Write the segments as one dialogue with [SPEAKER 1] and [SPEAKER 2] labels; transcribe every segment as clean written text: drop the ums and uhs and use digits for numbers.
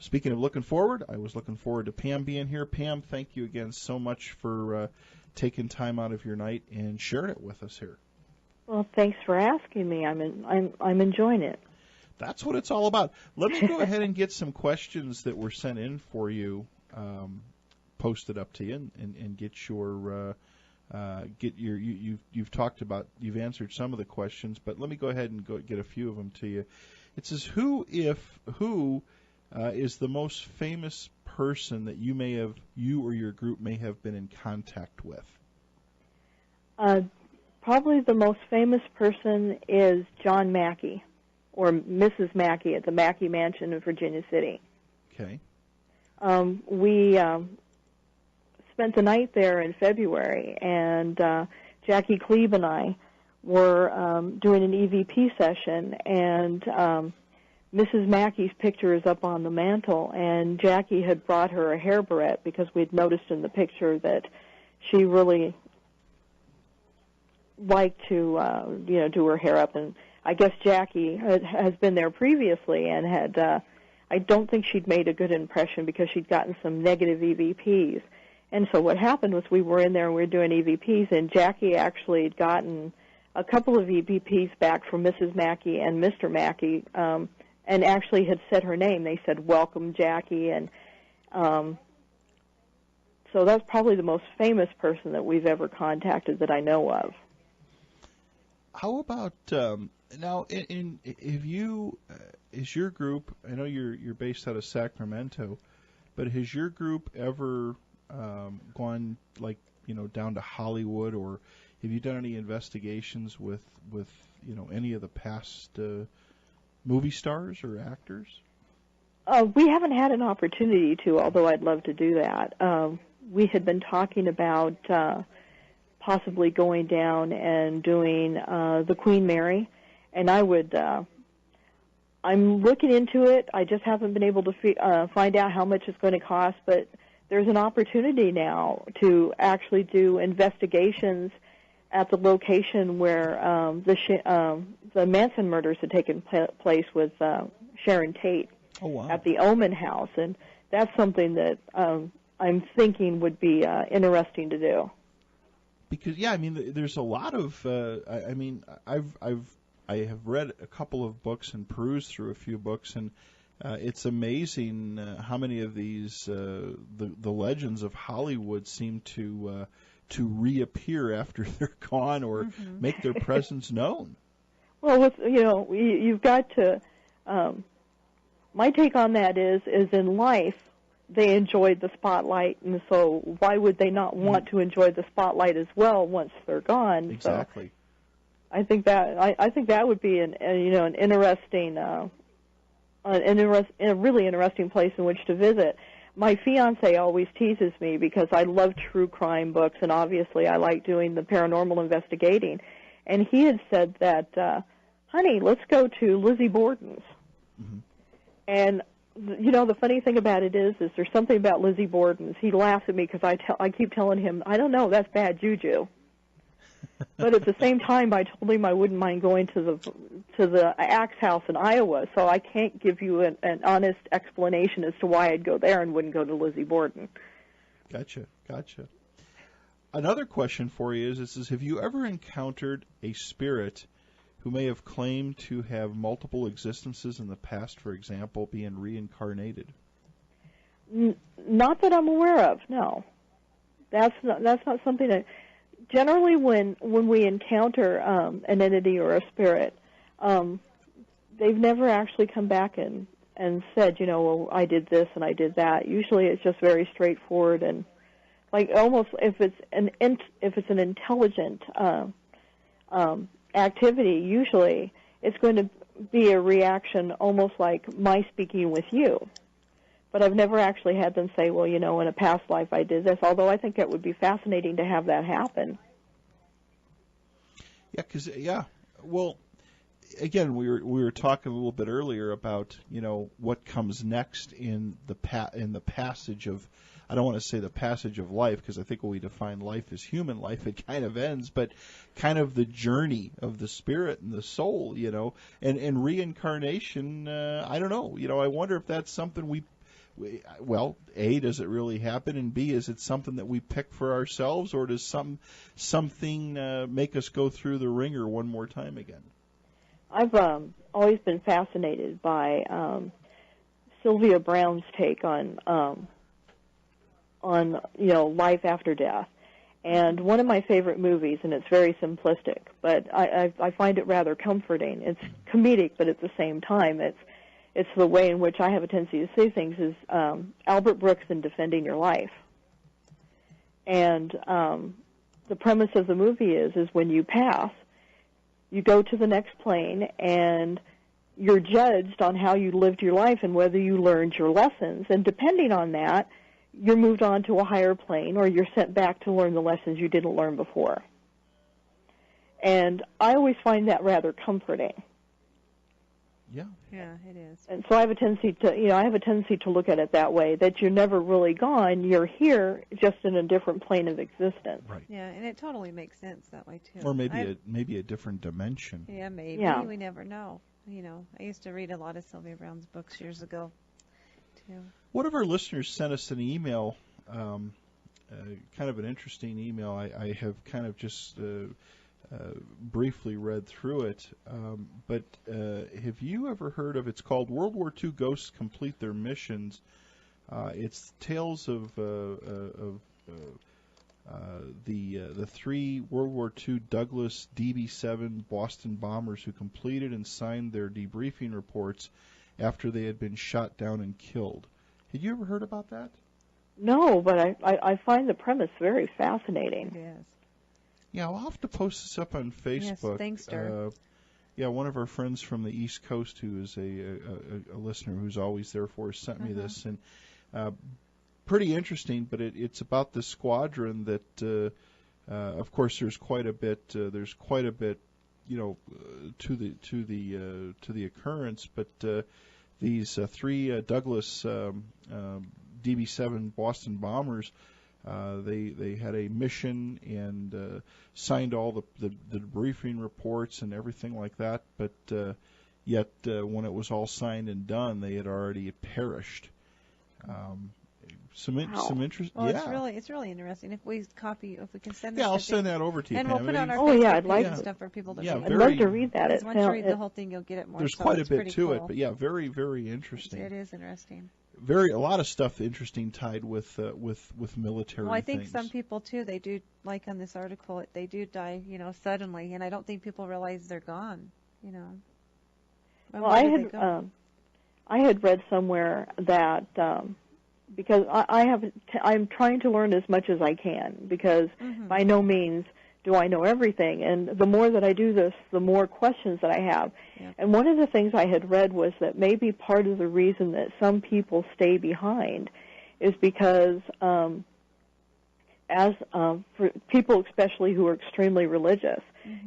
[SPEAKER 1] speaking of looking forward, I was looking forward to Pam being here. Pam, thank you again so much for taking time out of your night and sharing it with us here.
[SPEAKER 2] Well, thanks for asking me. I'm enjoying it.
[SPEAKER 1] That's what it's all about. Let me go ahead and get some questions that were sent in for you, posted up to you, and get your you've talked about, you've answered some of the questions, but let me go ahead and get a few of them to you. It says, who is the most famous person that you or your group may have been in contact with?
[SPEAKER 2] Probably the most famous person is John Mackey, or Mrs. Mackey at the Mackey Mansion in Virginia City.
[SPEAKER 1] Okay.
[SPEAKER 2] We spent the night there in February, and Jackie Klebe and I were doing an EVP session, and Mrs. Mackey's picture is up on the mantle, and Jackie had brought her a hair barrette because we'd noticed in the picture that she really liked to do her hair up, and I guess Jackie has been there previously and had I don't think she'd made a good impression because she'd gotten some negative EVPs. And so what happened was we were in there and we were doing EVPs, and Jackie actually had gotten a couple of EVPs back from Mrs. Mackey and Mr. Mackey, and actually had said her name. They said, "Welcome, Jackie," and so that's probably the most famous person that we've ever contacted that I know of.
[SPEAKER 1] How about now? Is your group? I know you're based out of Sacramento, but has your group ever gone down to Hollywood, or have you done any investigations with any of the past movie stars or actors?
[SPEAKER 2] We haven't had an opportunity to, although I'd love to do that. We had been talking about possibly going down and doing the Queen Mary, and I'm looking into it. I just haven't been able to find out how much it's going to cost, but there's an opportunity now to actually do investigations at the location where the Manson murders had taken place with Sharon Tate.
[SPEAKER 1] Oh, wow.
[SPEAKER 2] At the Omen House, and that's something that I'm thinking would be interesting to do.
[SPEAKER 1] Because there's a lot of I have read a couple of books and perused through a few books, and it's amazing how many of these the legends of Hollywood seem to reappear after they're gone or make their presence known.
[SPEAKER 2] Well, you've got to. My take on that is in life they enjoyed the spotlight, and so why would they not want to enjoy the spotlight as well once they're gone?
[SPEAKER 1] Exactly.
[SPEAKER 2] So I think that would be an interesting, a really interesting place in which to visit. My fiance always teases me because I love true crime books, and obviously I like doing the paranormal investigating. And he had said that, honey, let's go to Lizzie Borden's. Mm-hmm. And the funny thing about it is there's something about Lizzie Borden's. He laughs at me because I keep telling him, I don't know, that's bad juju. But at the same time, I told him I wouldn't mind going to the Axe House in Iowa, so I can't give you an honest explanation as to why I'd go there and wouldn't go to Lizzie Borden.
[SPEAKER 1] Gotcha. Another question for you is have you ever encountered a spirit who may have claimed to have multiple existences in the past, for example, being reincarnated?
[SPEAKER 2] Not that I'm aware of, no. That's not something that... Generally, when we encounter an entity or a spirit, they've never actually come back and said, well, I did this and I did that. Usually, it's just very straightforward and like almost if it's an intelligent activity. Usually, it's going to be a reaction almost like my speaking with you. But I've never actually had them say, well, in a past life I did this, although I think it would be fascinating to have that happen.
[SPEAKER 1] Well, again, we were talking a little bit earlier about, what comes next in the passage of, I don't want to say the passage of life, because I think when we define life as human life, it kind of ends, but kind of the journey of the spirit and the soul, and reincarnation, I don't know. I wonder if that's something well, A, does it really happen, and B, is it something that we pick for ourselves, or does something make us go through the ringer one more time again?
[SPEAKER 2] I've always been fascinated by Sylvia Browne's take on life after death. And one of my favorite movies, and it's very simplistic, but I find it rather comforting. It's comedic, but at the same time, it's the way in which I have a tendency to see things, is Albert Brooks in Defending Your Life. And the premise of the movie is when you pass, you go to the next plane, and you're judged on how you lived your life and whether you learned your lessons. And depending on that, you're moved on to a higher plane, or you're sent back to learn the lessons you didn't learn before. And I always find that rather comforting.
[SPEAKER 1] Yeah.
[SPEAKER 3] Yeah, it is.
[SPEAKER 2] And so I have a tendency to look at it that way, that you're never really gone. You're here, just in a different plane of existence.
[SPEAKER 1] Right.
[SPEAKER 3] Yeah, and it totally makes sense that way too.
[SPEAKER 1] Or maybe a different dimension.
[SPEAKER 3] Yeah, maybe.
[SPEAKER 2] Yeah.
[SPEAKER 3] We never know. I used to read a lot of Sylvia Browne's books years ago too.
[SPEAKER 1] One of our listeners sent us an email, kind of an interesting email. I have kind of just briefly read through it, but have you ever heard of, it's called World War II Ghosts Complete Their Missions. It's tales of the three World War II Douglas DB-7 Boston bombers who completed and signed their debriefing reports after they had been shot down and killed. Had you ever heard about that?
[SPEAKER 2] No, but I find the premise very fascinating.
[SPEAKER 3] Yes.
[SPEAKER 1] Yeah, I'll have to post this up on Facebook.
[SPEAKER 3] Yes, thanks, Dirk.
[SPEAKER 1] Yeah, one of our friends from the East Coast, who is a listener who's always there for us, sent me this, and pretty interesting. But it's about the squadron that, of course, there's quite a bit. To the occurrence, but these three Douglas DB-7 Boston bombers, they had a mission and signed all the debriefing reports and everything like that, but yet when it was all signed and done, they had already perished. Some interest.
[SPEAKER 3] Well,
[SPEAKER 1] yeah,
[SPEAKER 3] it's really interesting. If we can send.
[SPEAKER 1] Yeah, I'll send that over to you,
[SPEAKER 3] and
[SPEAKER 1] Pam.
[SPEAKER 3] we'll put it on our
[SPEAKER 2] Oh,
[SPEAKER 3] Facebook
[SPEAKER 2] yeah, I'd like
[SPEAKER 3] page and
[SPEAKER 2] to.
[SPEAKER 3] stuff for people to
[SPEAKER 1] Yeah,
[SPEAKER 3] read.
[SPEAKER 2] I'd love to read that.
[SPEAKER 3] Once you read the whole thing, you'll get it more.
[SPEAKER 1] There's
[SPEAKER 3] so
[SPEAKER 1] quite a
[SPEAKER 3] it's
[SPEAKER 1] bit
[SPEAKER 3] pretty
[SPEAKER 1] to
[SPEAKER 3] cool.
[SPEAKER 1] it, but yeah, very, very interesting.
[SPEAKER 3] It is interesting.
[SPEAKER 1] A lot of stuff interesting tied with military.
[SPEAKER 3] Well, I think
[SPEAKER 1] things.
[SPEAKER 3] some people too. They do, like on this article, they do die, suddenly, and I don't think people realize they're gone.
[SPEAKER 2] Well, I had read somewhere that because I'm trying to learn as much as I can, because by no means do I know everything, and the more that I do this, the more questions that I have. Yep. And one of the things I had read was that maybe part of the reason that some people stay behind is because for people especially who are extremely religious,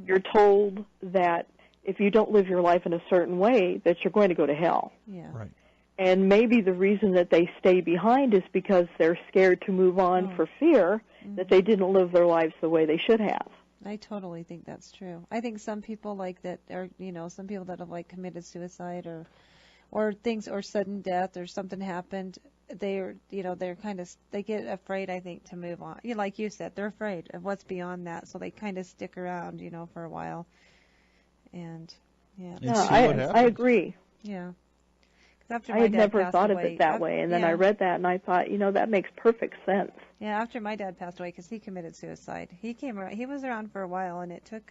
[SPEAKER 2] you're told that if you don't live your life in a certain way, that you're going to go to hell.
[SPEAKER 3] Yeah.
[SPEAKER 1] Right.
[SPEAKER 2] And maybe the reason that they stay behind is because they're scared to move on for fear that they didn't live their lives the way they should have.
[SPEAKER 3] I totally think that's true. I think some people like that are, some people that have like committed suicide or things, or sudden death or something happened, they're kind of, they get afraid, I think, to move on. Like you said, they're afraid of what's beyond that, so they kind of stick around, for a while. And yeah.
[SPEAKER 1] And see what happens.
[SPEAKER 2] I agree.
[SPEAKER 3] Yeah.
[SPEAKER 2] I had never thought of it that way, and then I read that, and I thought, that makes perfect sense.
[SPEAKER 3] Yeah, after my dad passed away, because he committed suicide, he was around for a while, and it took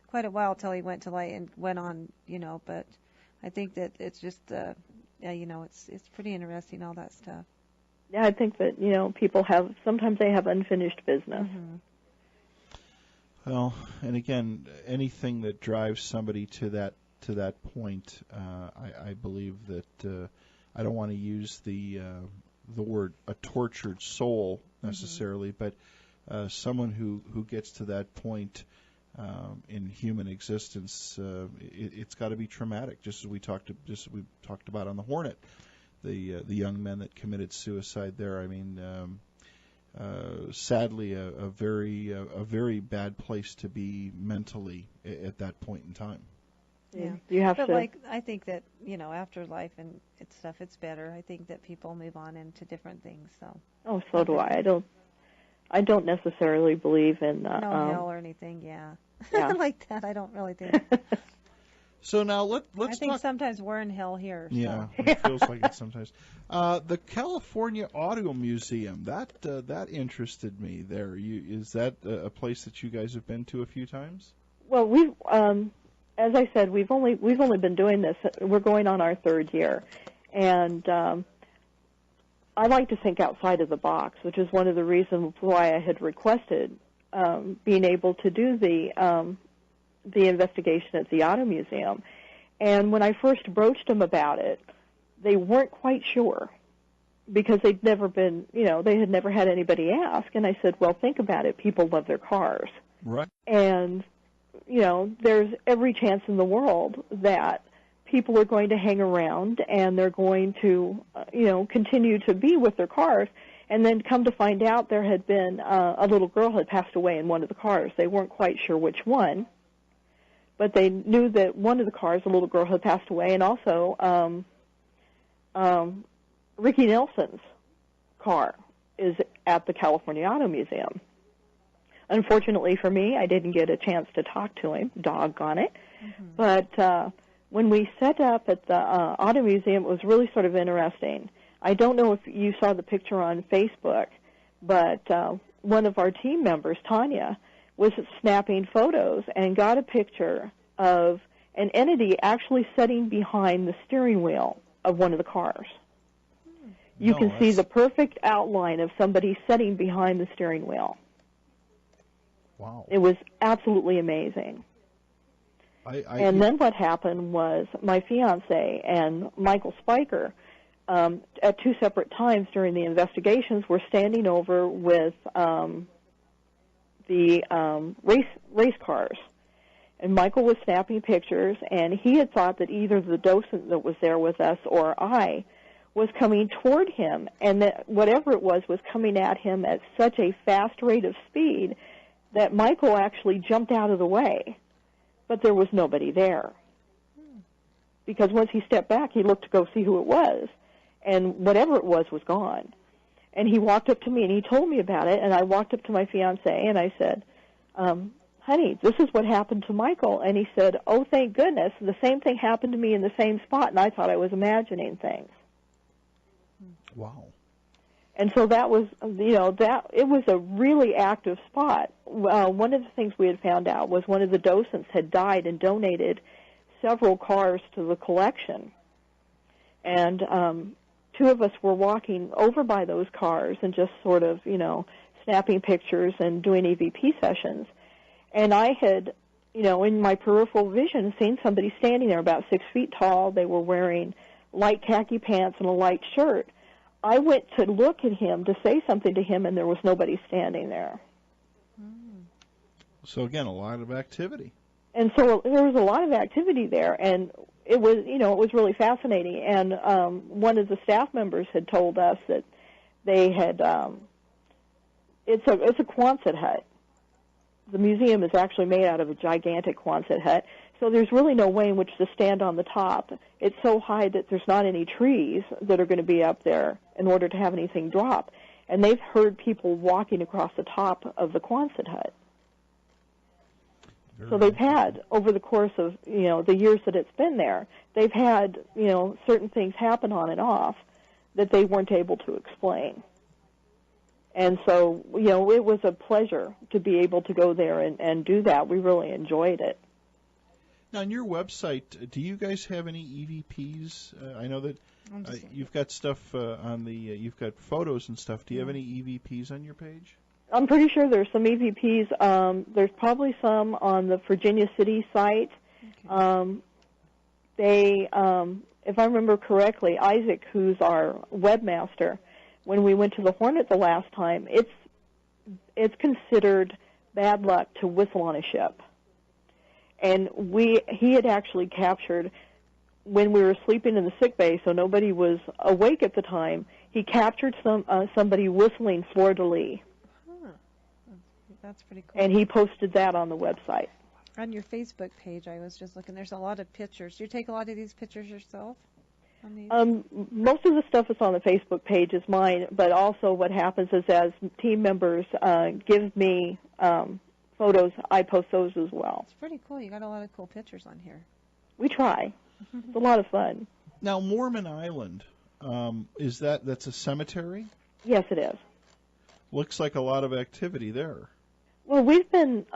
[SPEAKER 3] quite a while till he went to light and went on, but I think that it's just, it's pretty interesting, all that stuff.
[SPEAKER 2] Yeah, I think that, people sometimes they have unfinished business.
[SPEAKER 3] Mm-hmm.
[SPEAKER 1] Well, and again, anything that drives somebody to that point, I believe that I don't want to use the word a tortured soul necessarily, but someone who gets to that point in human existence, it's got to be traumatic. Just as we talked about on the Hornet, the young men that committed suicide there. I mean, sadly, a very bad place to be mentally at that point in time.
[SPEAKER 3] Yeah.
[SPEAKER 2] You have
[SPEAKER 3] but
[SPEAKER 2] to.
[SPEAKER 3] like, I think that, after life and stuff, it's better. I think that people move on into different things. So.
[SPEAKER 2] Oh, so do I. I don't necessarily believe in
[SPEAKER 3] no hell or anything. Yeah.
[SPEAKER 2] Yeah.
[SPEAKER 3] Like that, I don't really think.
[SPEAKER 1] So now let's
[SPEAKER 3] I think
[SPEAKER 1] talk.
[SPEAKER 3] Sometimes we're in hell here. So.
[SPEAKER 1] Yeah, it feels like it sometimes. The California Auto Museum, that interested me. There, is that a place that you guys have been to a few times?
[SPEAKER 2] Well, as I said, we've only been doing this. We're going on our third year, and I like to think outside of the box, which is one of the reasons why I had requested being able to do the investigation at the Auto Museum. And when I first broached them about it, they weren't quite sure because they'd never been, they had never had anybody ask. And I said, well, think about it. People love their cars.
[SPEAKER 1] Right.
[SPEAKER 2] And, there's every chance in the world that people are going to hang around and they're going to, continue to be with their cars. And then come to find out there had been a little girl had passed away in one of the cars. They weren't quite sure which one, but they knew that one of the cars, a little girl, had passed away, and also Ricky Nelson's car is at the California Auto Museum. Unfortunately for me, I didn't get a chance to talk to him, doggone it. Mm-hmm. But when we set up at the Auto Museum, it was really sort of interesting. I don't know if you saw the picture on Facebook, but one of our team members, Tanya, was snapping photos and got a picture of an entity actually sitting behind the steering wheel of one of the cars. You can see the perfect outline of somebody sitting behind the steering wheel.
[SPEAKER 1] Wow.
[SPEAKER 2] It was absolutely amazing. And then what happened was my fiancé and Michael Spiker, at two separate times during the investigations, were standing over with the race cars. And Michael was snapping pictures, and he had thought that either the docent that was there with us or I was coming toward him, and that whatever it was coming at him at such a fast rate of speed that Michael actually jumped out of the way, but there was nobody there. Because once he stepped back, he looked to go see who it was, and whatever it was gone. And he walked up to me, and he told me about it, and I walked up to my fiancé, and I said, honey, this is what happened to Michael. And he said, oh, thank goodness, the same thing happened to me in the same spot, and I thought I was imagining things.
[SPEAKER 1] Wow.
[SPEAKER 2] And so that was, it was a really active spot. One of the things we had found out was one of the docents had died and donated several cars to the collection. And two of us were walking over by those cars and just sort of, snapping pictures and doing EVP sessions. And I had, in my peripheral vision, seen somebody standing there about 6 feet tall. They were wearing light khaki pants and a light shirt. I went to look at him to say something to him, and there was nobody standing there.
[SPEAKER 1] So, again, a lot of activity.
[SPEAKER 2] And so there was a lot of activity there, and it was, it was really fascinating. And one of the staff members had told us that they had, it's a Quonset hut. The museum is actually made out of a gigantic Quonset hut, so there's really no way in which to stand on the top. It's so high that there's not any trees that are going to be up there in order to have anything drop. And they've heard people walking across the top of the Quonset hut. So they've had, over the course of, the years that it's been there, they've had, certain things happen on and off that they weren't able to explain. And so, it was a pleasure to be able to go there and do that. We really enjoyed it.
[SPEAKER 1] Now, on your website, do you guys have any EVPs? I know that you've got stuff on the, you've got photos and stuff. Do you have any EVPs on your page?
[SPEAKER 2] I'm pretty sure there's some EVPs. There's probably some on the Virginia City site. Okay. If I remember correctly, Isaac, who's our webmaster, when we went to the Hornet the last time, it's considered bad luck to whistle on a ship. And he had actually captured, when we were sleeping in the sick bay, so nobody was awake at the time, he captured somebody whistling fleur-de-lis.
[SPEAKER 3] That's pretty cool.
[SPEAKER 2] And he posted that on the website.
[SPEAKER 3] On your Facebook page, I was just looking. There's a lot of pictures. Do you take a lot of these pictures yourself? On these?
[SPEAKER 2] Most of the stuff that's on the Facebook page is mine, but also what happens is as team members give me photos, I post those as well.
[SPEAKER 3] It's pretty cool. You got a lot of cool pictures on here.
[SPEAKER 2] We try. It's a lot of fun.
[SPEAKER 1] Now, Mormon Island, that's a cemetery?
[SPEAKER 2] Yes, it is.
[SPEAKER 1] Looks like a lot of activity there.
[SPEAKER 2] Well, we've been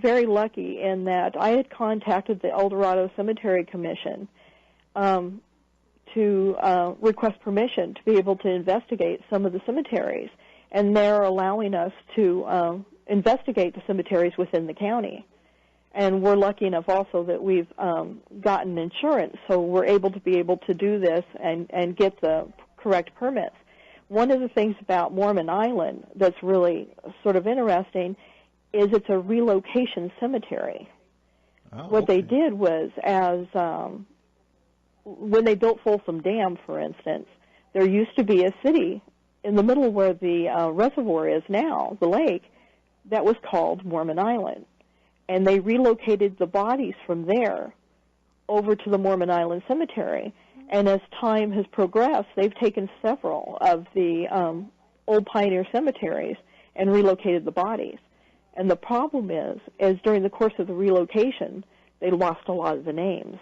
[SPEAKER 2] very lucky in that I had contacted the El Dorado Cemetery Commission to request permission to be able to investigate some of the cemeteries, and they're allowing us to investigate the cemeteries within the county. And we're lucky enough also that we've gotten insurance, so we're able to do this and get the correct permits. One of the things about Mormon Island that's really sort of interesting is it's a relocation cemetery.
[SPEAKER 1] Oh,
[SPEAKER 2] what
[SPEAKER 1] okay.
[SPEAKER 2] they did was, when they built Folsom Dam, for instance, there used to be a city in the middle where the reservoir is now, the lake, that was called Mormon Island. And they relocated the bodies from there over to the Mormon Island Cemetery. And as time has progressed, they've taken several of the old pioneer cemeteries and relocated the bodies. And the problem is during the course of the relocation, they lost a lot of the names.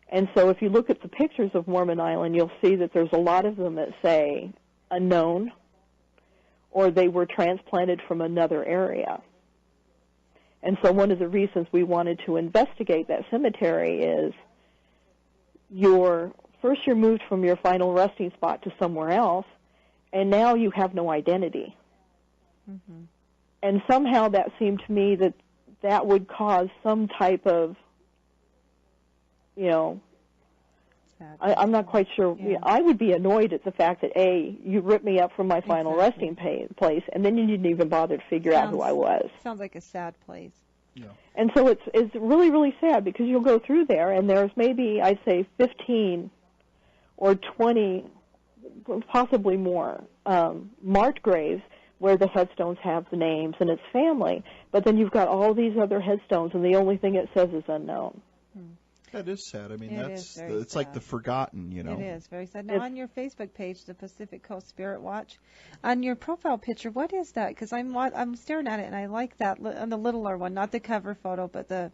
[SPEAKER 2] And so if you look at the pictures of Mormon Island, you'll see that there's a lot of them that say unknown, or they were transplanted from another area. And so one of the reasons we wanted to investigate that cemetery is you're moved from your final resting spot to somewhere else, and now you have no identity. Mm-hmm. And somehow that seemed to me that would cause some type of, I'm not quite sure.
[SPEAKER 3] Yeah.
[SPEAKER 2] I would be annoyed at the fact that, A, you ripped me up from my final resting place, and then you didn't even bother to figure out who I was.
[SPEAKER 3] Sounds like a sad place.
[SPEAKER 1] Yeah.
[SPEAKER 2] And so it's really, really sad because you'll go through there, and there's maybe, I'd say, 15 or 20, possibly more, marked graves where the headstones have the names and it's family. But then you've got all these other headstones, and the only thing it says is unknown.
[SPEAKER 1] That is sad. I mean,
[SPEAKER 3] it's
[SPEAKER 1] sad. Like the forgotten,
[SPEAKER 3] It is very sad. Now, on your Facebook page, the Pacific Coast Spirit Watch, on your profile picture, what is that? Because I'm staring at it, and I like that on the littler one, not the cover photo, but the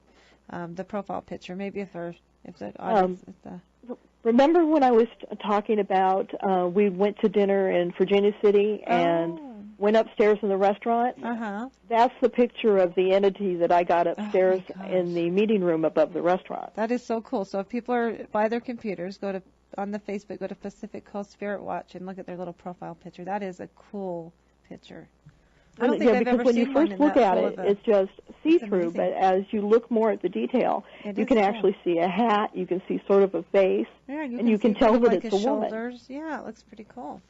[SPEAKER 3] profile picture. Maybe if the audience
[SPEAKER 2] Remember when I was talking about we went to dinner in Virginia City and went upstairs in the restaurant?
[SPEAKER 3] Uh-huh.
[SPEAKER 2] That's the picture of the entity that I got upstairs in the meeting room above the restaurant.
[SPEAKER 3] That is so cool. So if people are by their computers, on the Facebook, go to Pacific Coast Spirit Watch and look at their little profile picture. That is a cool picture. I don't think I've ever
[SPEAKER 2] when
[SPEAKER 3] seen
[SPEAKER 2] you first
[SPEAKER 3] one
[SPEAKER 2] look at it, it's just see-through, but as you look more at the detail, you can actually see a hat, you can see sort of a face, and you can tell that it's a woman.
[SPEAKER 3] Shoulders. Yeah, it looks pretty cool.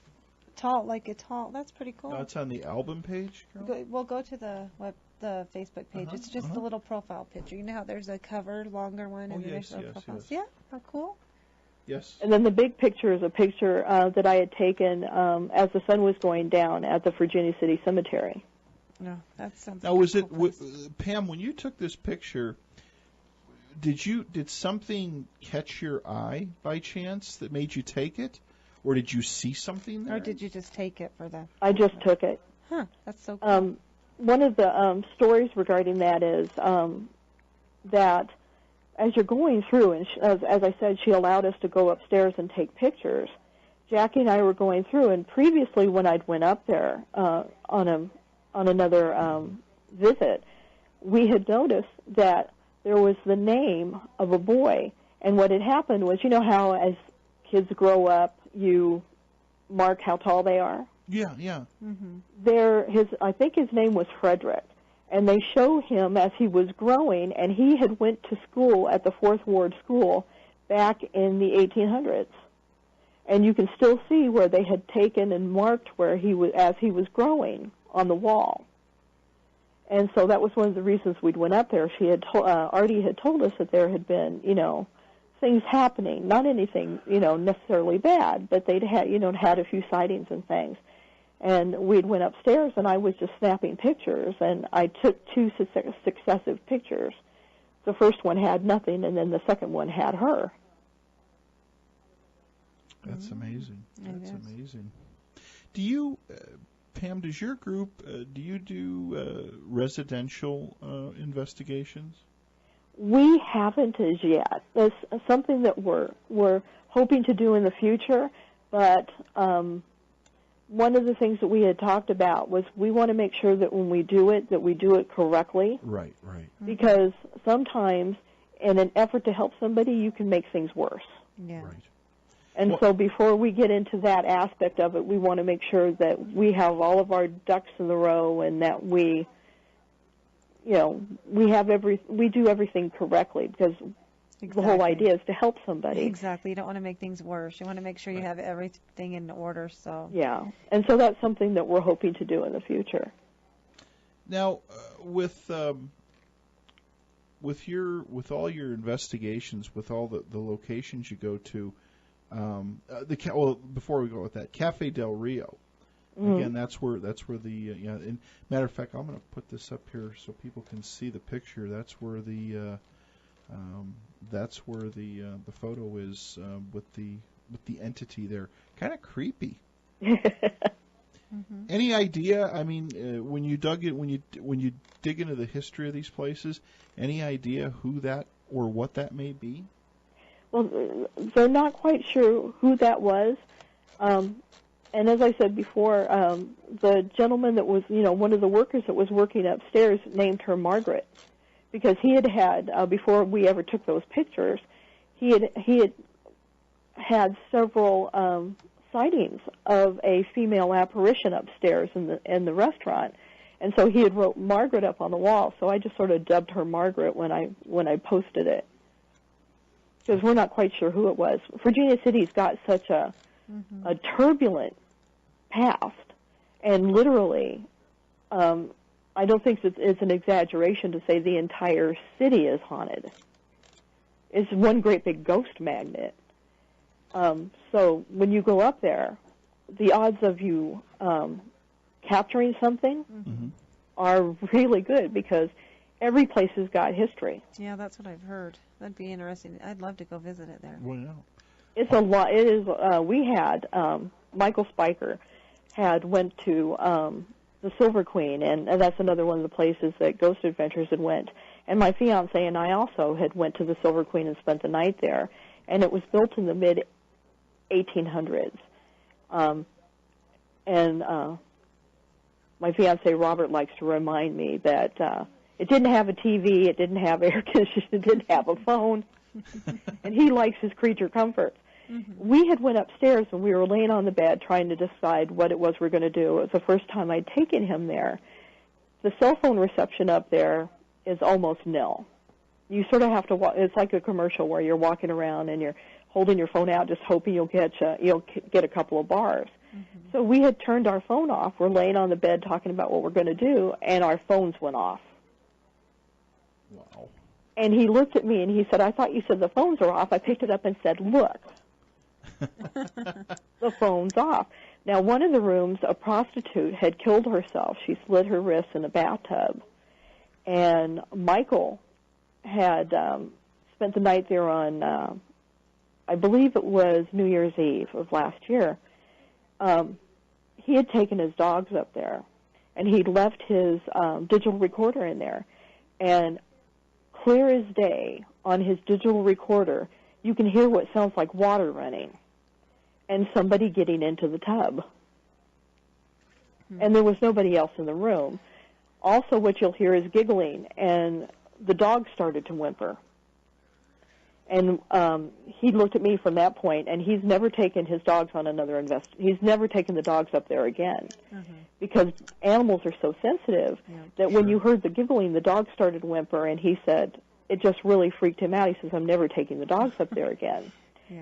[SPEAKER 3] That's pretty cool.
[SPEAKER 1] It's on the album page, Carol?
[SPEAKER 3] We'll go to the Facebook page. It's just a little profile picture. You know how there's a cover, longer one, and then there's a profile.
[SPEAKER 1] Yes.
[SPEAKER 3] Yeah, how cool.
[SPEAKER 1] Yes.
[SPEAKER 2] And then the big picture is a picture that I had taken as the sun was going down at the Virginia City Cemetery.
[SPEAKER 3] No, that sounds.
[SPEAKER 1] Now, was it Pam? When you took this picture, did something catch your eye by chance that made you take it, or did you see something there?
[SPEAKER 3] Or did you just take it for the?
[SPEAKER 2] I just took it.
[SPEAKER 3] Huh. That's so cool.
[SPEAKER 2] One of the stories regarding that is that as you're going through, and as I said, she allowed us to go upstairs and take pictures. Jackie and I were going through, and previously when I'd went up there on another visit, we had noticed that there was the name of a boy. And what had happened was, you know how as kids grow up, you mark how tall they are?
[SPEAKER 1] Yeah, yeah.
[SPEAKER 3] Mm-hmm.
[SPEAKER 2] I think his name was Frederick. And they show him as he was growing, and he had went to school at the Fourth Ward School back in the 1800s. And you can still see where they had taken and marked where he was as he was growing on the wall. And so that was one of the reasons we'd went up there. She had Artie had told us that there had been, things happening, not anything, necessarily bad, but they'd had a few sightings and things. And we'd went upstairs, and I was just snapping pictures, and I took two successive pictures. The first one had nothing, and then the second one had her.
[SPEAKER 1] That's amazing. That's amazing. Do you, Pam, does your group, do you do residential investigations?
[SPEAKER 2] We haven't as yet. It's something that we're hoping to do in the future, but one of the things that we had talked about was we want to make sure that when we do it, that we do it correctly.
[SPEAKER 1] Right, right.
[SPEAKER 2] Because sometimes in an effort to help somebody, you can make things worse.
[SPEAKER 3] Yeah.
[SPEAKER 1] Right.
[SPEAKER 2] And so before we get into that aspect of it, we want to make sure that we have all of our ducks in the row and that we do everything correctly, because the whole idea is to help somebody.
[SPEAKER 3] Exactly. You don't want to make things worse. You want to make sure you have everything in order. So
[SPEAKER 2] yeah, and so that's something that we're hoping to do in the future.
[SPEAKER 1] Now, with all your investigations, with all the locations you go to, before we go with that, Cafe Del Rio. Again, that's where the and matter of fact, I'm going to put this up here so people can see the picture. That's where the photo is with the entity there. Kind of creepy. Any idea? I mean, when you dig into the history of these places, any idea who that or what that may be?
[SPEAKER 2] Well, they're not quite sure who that was. And as I said before, the gentleman that was, one of the workers that was working upstairs named her Margaret, because he had before we ever took those pictures, he had several sightings of a female apparition upstairs in the restaurant, and so he had wrote Margaret up on the wall. So I just sort of dubbed her Margaret when I posted it, because we're not quite sure who it was. Virginia City's got such a turbulent past, and literally, I don't think it's an exaggeration to say the entire city is haunted. It's one great big ghost magnet. So when you go up there, the odds of you capturing something are really good, because every place has got history.
[SPEAKER 3] Yeah, that's what I've heard. That'd be interesting. I'd love to go visit it there.
[SPEAKER 1] Well,
[SPEAKER 2] It's a lot. It is. We had Michael Spiker had went to the Silver Queen, and that's another one of the places that Ghost Adventures had went. And my fiance and I also had went to the Silver Queen and spent the night there. And it was built in the mid 1800s. My fiance Robert likes to remind me that it didn't have a TV, it didn't have air conditioning, it didn't have a phone, and he likes his creature comforts. We had went upstairs and we were laying on the bed trying to decide what it was we were going to do. It was the first time I'd taken him there. The cell phone reception up there is almost nil. You sort of have to walk. It's like a commercial where you're walking around and you're holding your phone out, just hoping you'll get a couple of bars. So we had turned our phone off. We're laying on the bed talking about what we're going to do, and our phones went off.
[SPEAKER 1] wow.
[SPEAKER 2] And he looked at me and he said, "I thought you said the phones are off." I picked it up and said, "Look." The phone's off. Now, one of the rooms, a prostitute had killed herself. She slit her wrists in a bathtub. And Michael had spent the night there on, I believe it was New Year's Eve of last year. He had taken his dogs up there, and he'd left his digital recorder in there. And clear as day, on his digital recorder, you can hear what sounds like water running and somebody getting into the tub. And there was nobody else in the room. Also, what you'll hear is giggling, and the dog started to whimper. And he looked at me from that point, and he's never taken his dogs on another he's never taken the dogs up there again, because animals are so sensitive that when you heard the giggling, the dog started to whimper, and he said it just really freaked him out. He says, "I'm never taking the dogs up there again."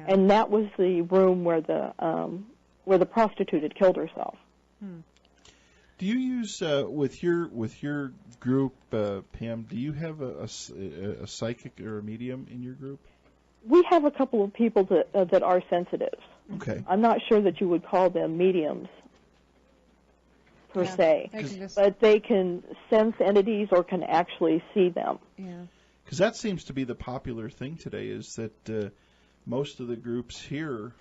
[SPEAKER 2] And that was the room where the prostitute had killed herself.
[SPEAKER 1] Do you use with your group, Pam? Do you have a psychic or a medium in your group?
[SPEAKER 2] We have a couple of people that are sensitive.
[SPEAKER 1] Okay.
[SPEAKER 2] I'm not sure that you would call them mediums. per se,
[SPEAKER 3] They can just,
[SPEAKER 2] but they can sense entities or can actually see them.
[SPEAKER 3] yeah.
[SPEAKER 1] Because that seems to be the popular thing today, is that most of the groups here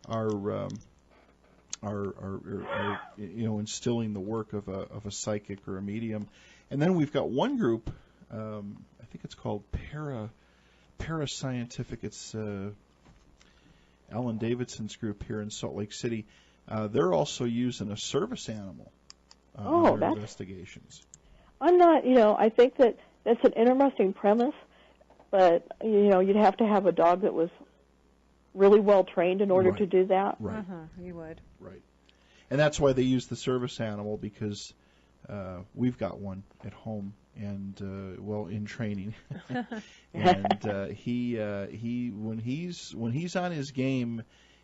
[SPEAKER 1] are instilling the work of a psychic or a medium. And then we've got one group, I think it's called Parascientific. It's Alan Davidson's group here in Salt Lake City. They're also using a service animal in their investigations.
[SPEAKER 2] I'm not, I think that's an interesting premise, but, you'd have to have a dog that was really well trained in order to do that.
[SPEAKER 1] Right.
[SPEAKER 3] You would.
[SPEAKER 1] Right. And that's why they use the service animal, because we've got one at home, and in training. And he when he's on his game,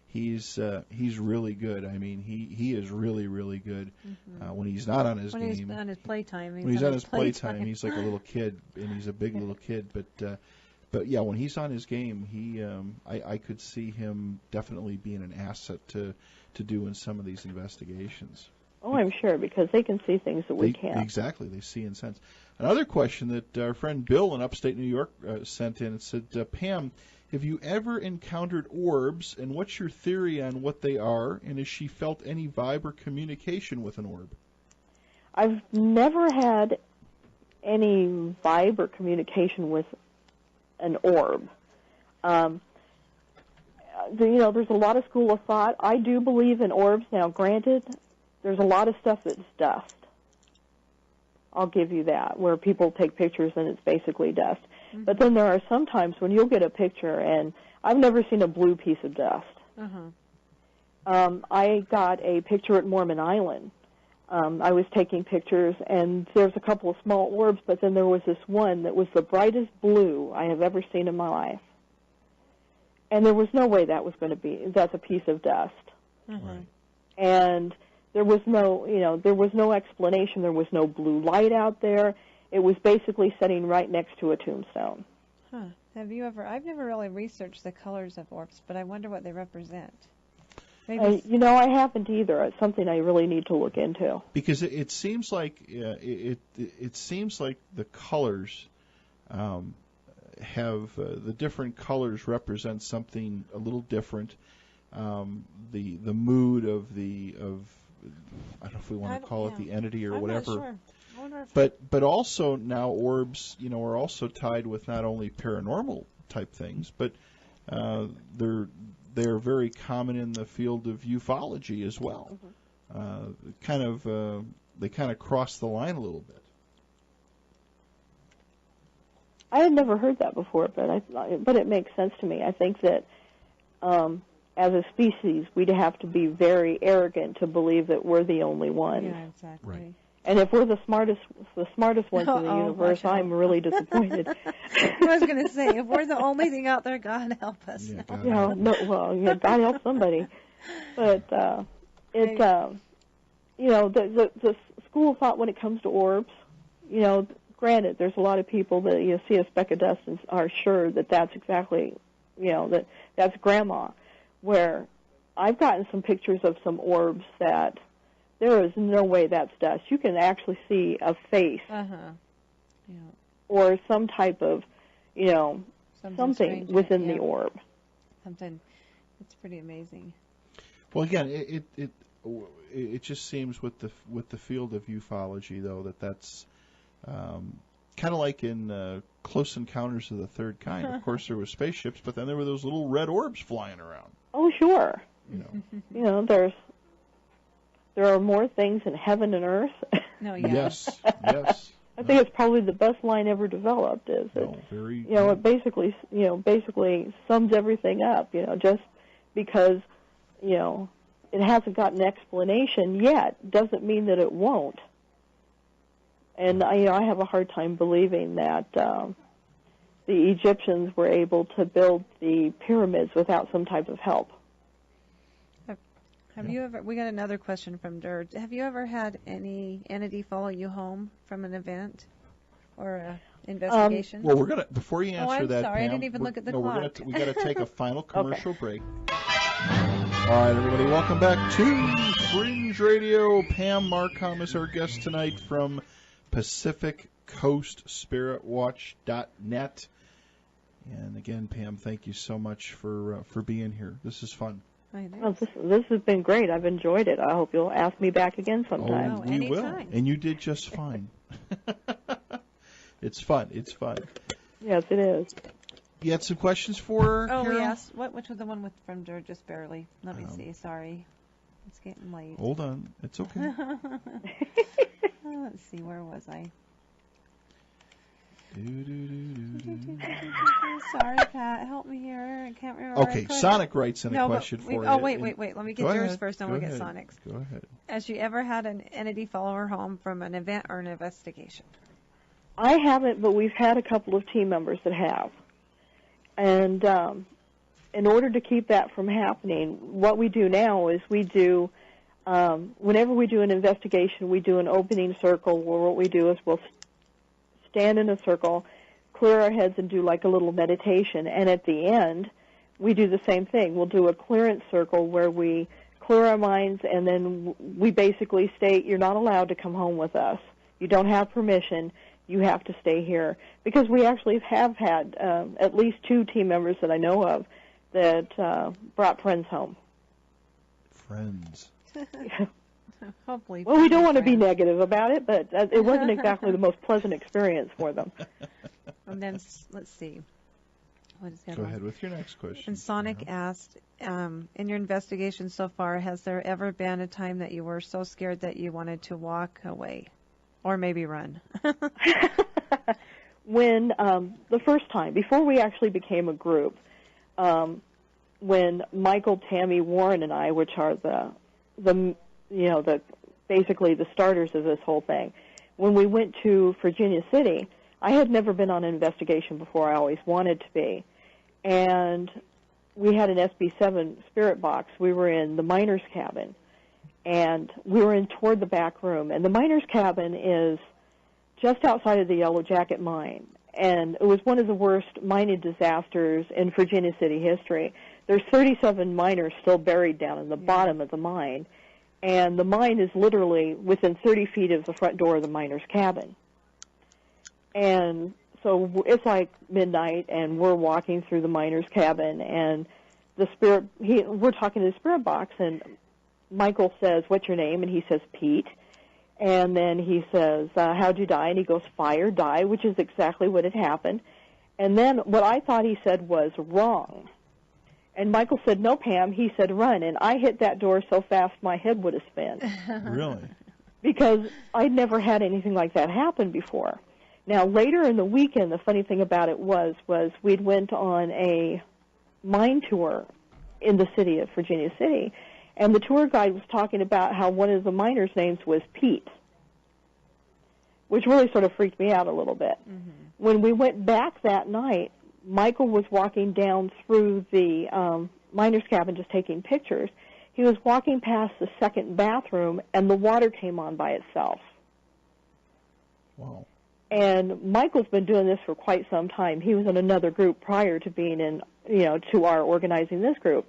[SPEAKER 1] he's really good. I mean, he is really, really good. When he's not on his game,
[SPEAKER 3] When he's on his playtime.
[SPEAKER 1] When he's on his playtime, he's like a little kid, and he's a big little kid. But yeah, when he's on his game, I could see him definitely being an asset to do in some of these investigations.
[SPEAKER 2] Oh, I'm sure, because they can see things that we can't.
[SPEAKER 1] Exactly, they see and sense. Another question that our friend Bill in upstate New York sent in, it said, Pam, have you ever encountered orbs, and what's your theory on what they are, and has she felt any vibe or communication with an orb?
[SPEAKER 2] I've never had any vibe or communication with an orb. There's a lot of school of thought. I do believe in orbs. Now, granted, there's a lot of stuff that's dust. I'll give you that, where people take pictures and it's basically dust. Mm-hmm. But then there are some times when you'll get a picture, and I've never seen a blue piece of dust. I got a picture at Mormon Island. I was taking pictures, and there's a couple of small orbs, but then there was this one that was the brightest blue I have ever seen in my life. And there was no way that's a piece of dust.
[SPEAKER 1] Right.
[SPEAKER 2] And there was no explanation. There was no blue light out there. It was basically sitting right next to a tombstone.
[SPEAKER 3] Huh. I've never really researched the colors of orbs, but I wonder what they represent.
[SPEAKER 2] I haven't either. It's something I really need to look into.
[SPEAKER 1] Because it seems like it seems like the colors have the different colors represent something a little different. The mood of I don't know if we want to call it the entity or whatever.
[SPEAKER 3] Not sure.
[SPEAKER 1] But also now orbs, are also tied with not only paranormal type things, but they're very common in the field of ufology as well. They kind of cross the line a little bit.
[SPEAKER 2] I had never heard that before, but it makes sense to me. I think that as a species, we'd have to be very arrogant to believe that we're the only ones.
[SPEAKER 3] Yeah, exactly.
[SPEAKER 1] Right.
[SPEAKER 2] And if we're the smartest ones in the universe, I'm really disappointed.
[SPEAKER 3] I was going to say, if we're the only thing out there, God help us.
[SPEAKER 1] Yeah,
[SPEAKER 2] God help somebody. But the school of thought when it comes to orbs, granted, there's a lot of people that see a speck of dust and are sure that that's exactly, that's grandma. Where I've gotten some pictures of some orbs that there is no way that's dust. You can actually see a face or some type of, something within the orb.
[SPEAKER 3] Something. It's pretty amazing.
[SPEAKER 1] Well, again, it just seems with the field of ufology, though, that's kind of like in Close Encounters of the Third Kind. Of course, there were spaceships, but then there were those little red orbs flying around.
[SPEAKER 2] Oh, sure. There are more things in heaven and earth.
[SPEAKER 3] No, yeah.
[SPEAKER 1] Yes.
[SPEAKER 2] I think it's probably the best line ever developed. It basically sums everything up. Just because it hasn't got an explanation yet doesn't mean that it won't. And I have a hard time believing that the Egyptians were able to build the pyramids without some type of help.
[SPEAKER 3] Have you ever? We got another question from Dirt. Have you ever had any entity follow you home from an event or an investigation?
[SPEAKER 1] Well, we're gonna before you answer
[SPEAKER 3] I'm
[SPEAKER 1] that.
[SPEAKER 3] sorry,
[SPEAKER 1] Pam,
[SPEAKER 3] I didn't even look at the clock.
[SPEAKER 1] We got to take a final commercial break. All right, everybody, welcome back to Fringe Radio. Pam Marcom is our guest tonight from PacificCoastSpiritWatch.net. And again, Pam, thank you so much for being here. This is fun.
[SPEAKER 2] Well, this has been great. I've enjoyed it. I hope you'll ask me back again sometime.
[SPEAKER 1] Oh, we will. And you did just fine. It's fun. It's fun.
[SPEAKER 2] Yes, it is.
[SPEAKER 1] You had some questions for
[SPEAKER 3] Oh,
[SPEAKER 1] Carol?
[SPEAKER 3] yes. Which was the one from Just Barely? Let me see. Sorry. It's getting late.
[SPEAKER 1] Hold on. It's okay.
[SPEAKER 3] Let's see. Where was I? Sorry, Pat. Help me here. I can't remember.
[SPEAKER 1] Okay, Sonic writes in a question for you.
[SPEAKER 3] Oh, wait. Let me get yours first, then we'll get
[SPEAKER 1] ahead.
[SPEAKER 3] Sonic's.
[SPEAKER 1] Go ahead.
[SPEAKER 3] Has you ever had an entity follow her home from an event or an investigation?
[SPEAKER 2] I haven't, but we've had a couple of team members that have. And in order to keep that from happening, what we do now is we do, whenever we do an investigation, we do an opening circle where what we do is we'll stand in a circle, clear our heads, and do like a little meditation. And at the end, we do the same thing. We'll do a clearance circle where we clear our minds, and then we basically state, you're not allowed to come home with us. You don't have permission. You have to stay here. Because we actually have had at least 2 team members that I know of that brought friends home.
[SPEAKER 1] Friends.
[SPEAKER 3] Hopefully.
[SPEAKER 2] Well, we don't want to be negative about it, but it wasn't exactly the most pleasant experience for them.
[SPEAKER 3] And then, let's see. What is
[SPEAKER 1] Go ahead with your next question.
[SPEAKER 3] And Sonic asked, in your investigation so far, has there ever been a time that you were so scared that you wanted to walk away? Or maybe run?
[SPEAKER 2] When, the first time, before we actually became a group, when Michael, Tammy, Warren, and I, which are basically the starters of this whole thing, when we went to Virginia City, I had never been on an investigation before. I always wanted to be. And we had an SB7 spirit box. We were in the miner's cabin. And we were in toward the back room. And the miner's cabin is just outside of the Yellow Jacket mine. And it was one of the worst mining disasters in Virginia City history. There's 37 miners still buried down in the bottom of the mine. And the mine is literally within 30 feet of the front door of the miner's cabin. And so it's like midnight, and we're walking through the miner's cabin, and we're talking to the spirit box, and Michael says, "What's your name?" And he says, "Pete." And then he says, "How'd you die?" And he goes, "Fire, die," which is exactly what had happened. And then what I thought he said was wrong. And Michael said, "No, Pam." He said, "Run." And I hit that door so fast my head would have spun.
[SPEAKER 1] Really?
[SPEAKER 2] Because I'd never had anything like that happen before. Now, later in the weekend, the funny thing about it was we'd went on a mine tour in the city of Virginia City, and the tour guide was talking about how one of the miners' names was Pete, which really sort of freaked me out a little bit. Mm-hmm. When we went back that night, Michael was walking down through the miner's cabin just taking pictures. He was walking past the second bathroom, and the water came on by itself.
[SPEAKER 1] Wow.
[SPEAKER 2] And Michael's been doing this for quite some time. He was in another group prior to being in, to our organizing this group.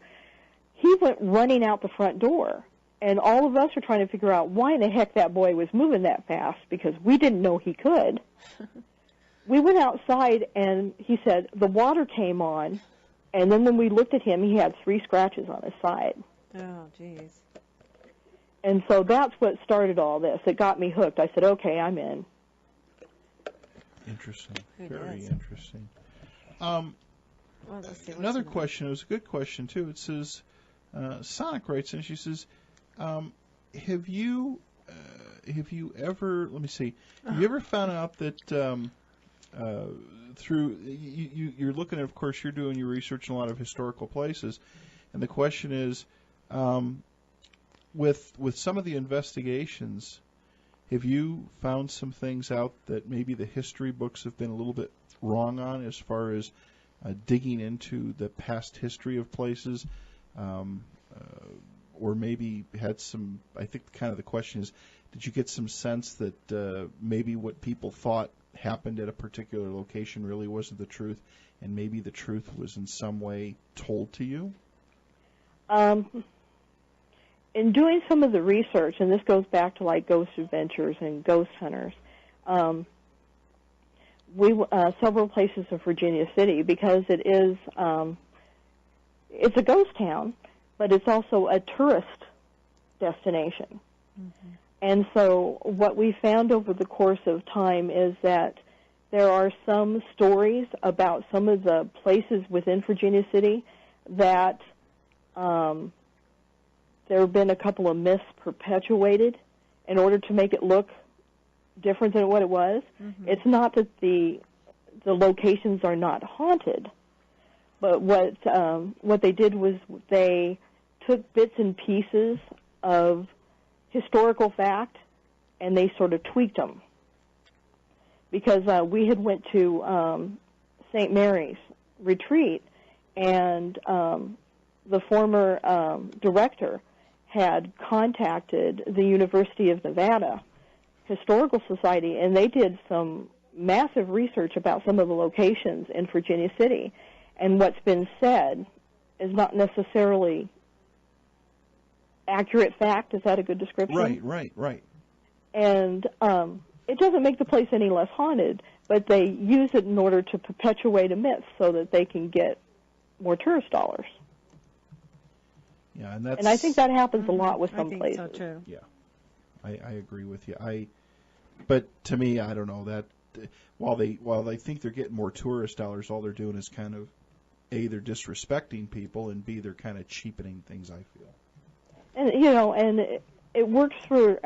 [SPEAKER 2] He went running out the front door, and all of us were trying to figure out why in the heck that boy was moving that fast, because we didn't know he could. We went outside, and he said the water came on, and then when we looked at him, he had 3 scratches on his side.
[SPEAKER 3] Oh, jeez.
[SPEAKER 2] And so that's what started all this. It got me hooked. I said, okay, I'm in.
[SPEAKER 1] Interesting.
[SPEAKER 3] Who
[SPEAKER 1] Very
[SPEAKER 3] does?
[SPEAKER 1] interesting.
[SPEAKER 3] Let's see,
[SPEAKER 1] Another question. It was a good question, too. It says, Sonic writes in, she says, have you ever, let me see, have you ever found out that through, you're looking at, of course, you're doing your research in a lot of historical places, and the question is, with some of the investigations, have you found some things out that maybe the history books have been a little bit wrong on as far as digging into the past history of places? Or maybe had some, I think kind of the question is, did you get some sense that maybe what people thought happened at a particular location really wasn't the truth, and maybe the truth was in some way told to you?
[SPEAKER 2] in doing some of the research, and this goes back to like Ghost Adventures and Ghost Hunters, we several places in Virginia City, because it is it's a ghost town, but it's also a tourist destination. Mm-hmm. And so what we found over the course of time is that there are some stories about some of the places within Virginia City that there have been a couple of myths perpetuated in order to make it look different than what it was. Mm-hmm. It's not that the locations are not haunted, but what they did was they took bits and pieces of historical fact and they sort of tweaked them. Because we had went to St. Mary's retreat, and the former director had contacted the University of Nevada Historical Society, and they did some massive research about some of the locations in Virginia City. And what's been said is not necessarily accurate fact. Is that a good description?
[SPEAKER 1] Right.
[SPEAKER 2] And it doesn't make the place any less haunted, but they use it in order to perpetuate a myth so that they can get more tourist dollars.
[SPEAKER 1] Yeah,
[SPEAKER 2] and I think that happens a lot with some places.
[SPEAKER 3] So too.
[SPEAKER 1] Yeah, I agree with you. But to me, I don't know that while they think they're getting more tourist dollars, all they're doing is kind of A, they're disrespecting people, and B, they're kind of cheapening things, I feel.
[SPEAKER 2] And it works for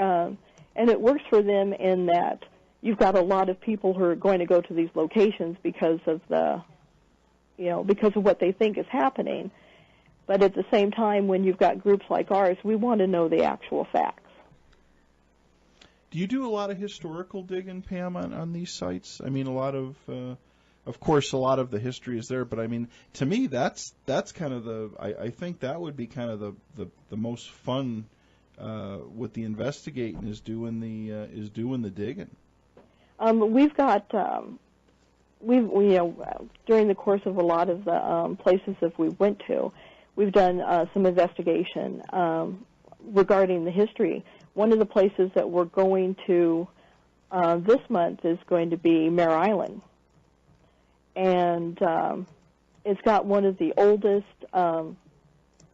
[SPEAKER 2] them in that you've got a lot of people who are going to go to these locations because of what they think is happening. But at the same time, when you've got groups like ours, we want to know the actual facts.
[SPEAKER 1] Do you do a lot of historical digging, Pam, on these sites? I mean, a lot of course, a lot of the history is there, but I mean, to me, that's kind of I think that would be kind of the most fun with the investigating is doing the digging.
[SPEAKER 2] We've got during the course of a lot of the places that we went to, we've done some investigation regarding the history. One of the places that we're going to this month is going to be Mare Island. And it's got one of the oldest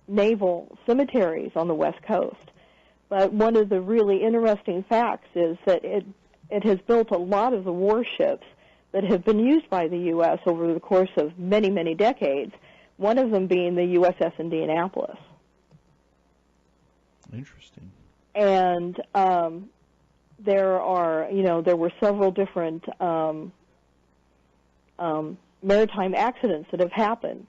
[SPEAKER 2] naval cemeteries on the West Coast. But one of the really interesting facts is that it has built a lot of the warships that have been used by the U.S. over the course of many, many decades, one of them being the USS Indianapolis.
[SPEAKER 1] Interesting.
[SPEAKER 2] And there were several different maritime accidents that have happened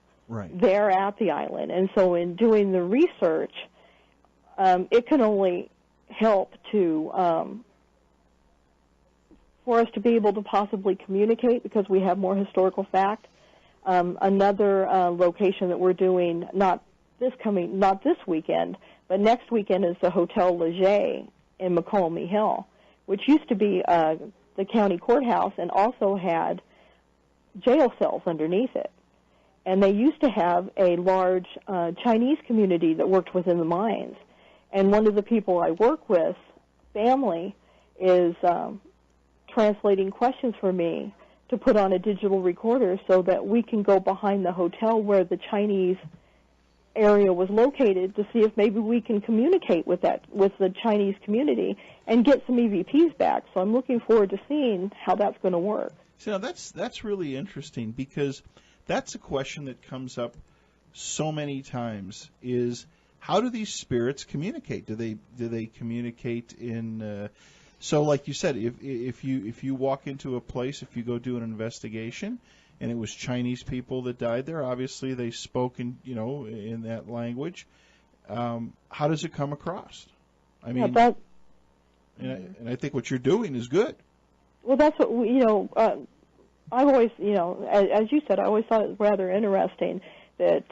[SPEAKER 2] there at the island. And so in doing the research, it can only help to for us to be able to possibly communicate because we have more historical fact. Another location that we're doing, not this weekend, but next weekend is the Hotel Leger in McColmy Hill, which used to be the county courthouse and also had jail cells underneath it. And they used to have a large Chinese community that worked within the mines. And one of the people I work with, family, is translating questions for me to put on a digital recorder so that we can go behind the hotel where the Chinese area was located to see if maybe we can communicate with the Chinese community and get some EVPs back. So I'm looking forward to seeing how that's going to work.
[SPEAKER 1] So now that's really interesting because that's a question that comes up so many times is how do these spirits communicate? Do they communicate in so like you said, if you walk into a place, if you go do an investigation and it was Chinese people that died there, obviously they spoke in that language. How does it come across? I mean, and I think what you're doing is good.
[SPEAKER 2] Well, that's what I've always, as you said, I always thought it was rather interesting that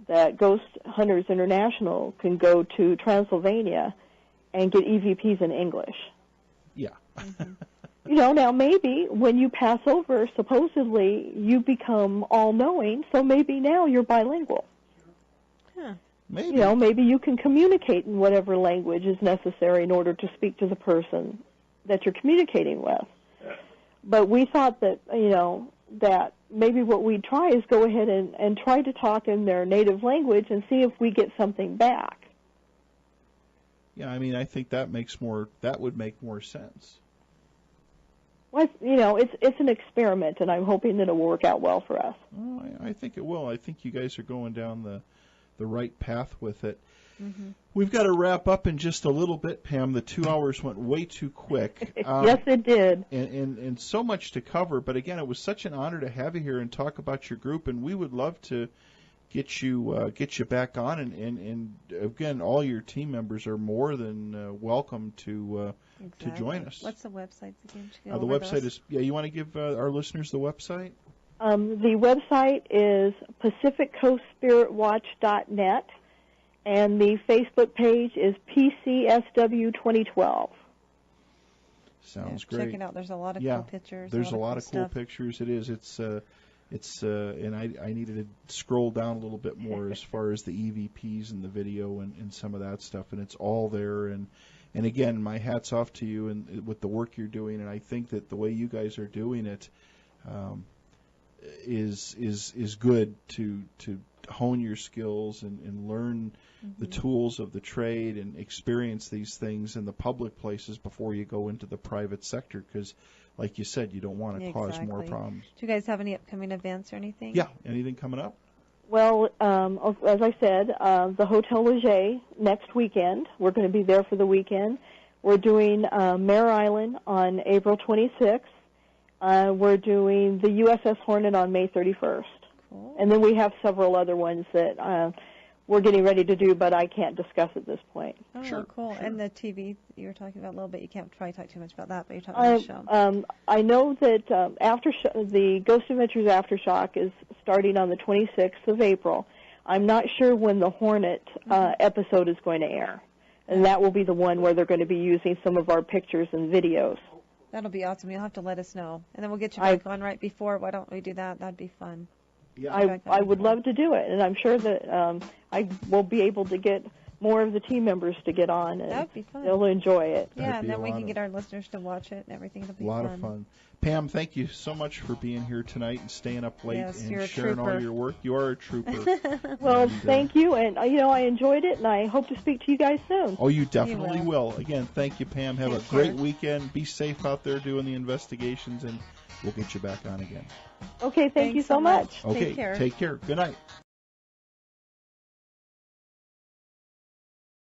[SPEAKER 2] that Ghost Hunters International can go to Transylvania and get EVPs in English.
[SPEAKER 1] Yeah.
[SPEAKER 2] Mm-hmm. Now maybe when you pass over, supposedly you become all-knowing, so maybe now you're bilingual.
[SPEAKER 3] Huh.
[SPEAKER 1] Maybe.
[SPEAKER 2] Maybe you can communicate in whatever language is necessary in order to speak to the person that you're communicating with. But we thought that, that maybe what we'd try is go ahead and try to talk in their native language and see if we get something back.
[SPEAKER 1] Yeah, I mean, I think that would make more sense.
[SPEAKER 2] Well, it's an experiment, and I'm hoping that it will work out well for us.
[SPEAKER 1] Well, I think it will. I think you guys are going down the right path with it. Mm-hmm. We've got to wrap up in just a little bit, Pam. The 2 hours went way too quick.
[SPEAKER 2] Yes, it did.
[SPEAKER 1] And so much to cover. But again, it was such an honor to have you here and talk about your group. And we would love to get you back on. And again, all your team members are more than welcome to join us.
[SPEAKER 3] What's the website again?
[SPEAKER 1] The website is, you want to give our listeners the website?
[SPEAKER 2] The website is PacificCoastSpiritWatch.net, and the Facebook page is PCSW 2012.
[SPEAKER 1] Sounds great.
[SPEAKER 3] Check it out. There's a lot of cool pictures.
[SPEAKER 1] There's a lot of cool pictures. It is. It's and I needed to scroll down a little bit more as far as the EVPs and the video and some of that stuff, and it's all there. And again, my hat's off to you and with the work you're doing. And I think that the way you guys are doing it is good to hone your skills and learn the tools of the trade and experience these things in the public places before you go into the private sector, because like you said, you don't want to cause more problems.
[SPEAKER 3] Do you guys have any upcoming events or anything?
[SPEAKER 1] Yeah, anything coming up?
[SPEAKER 2] Well, as I said, the Hotel Leger next weekend. We're going to be there for the weekend. We're doing Mare Island on April 26th. We're doing the USS Hornet on May 31st. Cool. And then we have several other ones that we're getting ready to do, but I can't discuss at this point.
[SPEAKER 3] Oh, sure, cool. Sure. And the TV you were talking about a little bit, you can't probably talk too much about that, but you're talking about the show.
[SPEAKER 2] I know that the Ghost Adventures Aftershock is starting on the 26th of April. I'm not sure when the Hornet episode is going to air, and that will be the one where they're going to be using some of our pictures and videos.
[SPEAKER 3] That'll be awesome. You'll have to let us know, and then we'll get you back on right before. Why don't we do that? That'd be fun.
[SPEAKER 2] Yeah, I would love to do it, and I'm sure that I will be able to get more of the team members to get on, and
[SPEAKER 3] that'd be fun.
[SPEAKER 2] They'll enjoy it.
[SPEAKER 3] Yeah, and then we can get our listeners to watch it, and everything. It'll be
[SPEAKER 1] a lot of fun. Pam, thank you so much for being here tonight and staying up late and sharing all your work. You are a trooper.
[SPEAKER 2] Well, thank you, and I enjoyed it, and I hope to speak to you guys soon.
[SPEAKER 1] Oh, you definitely will. Again, thank you, Pam. Have a great weekend. Be safe out there doing the investigations, and we'll get you back on again.
[SPEAKER 2] Okay, thank you so much.
[SPEAKER 1] Okay, take care. Good night.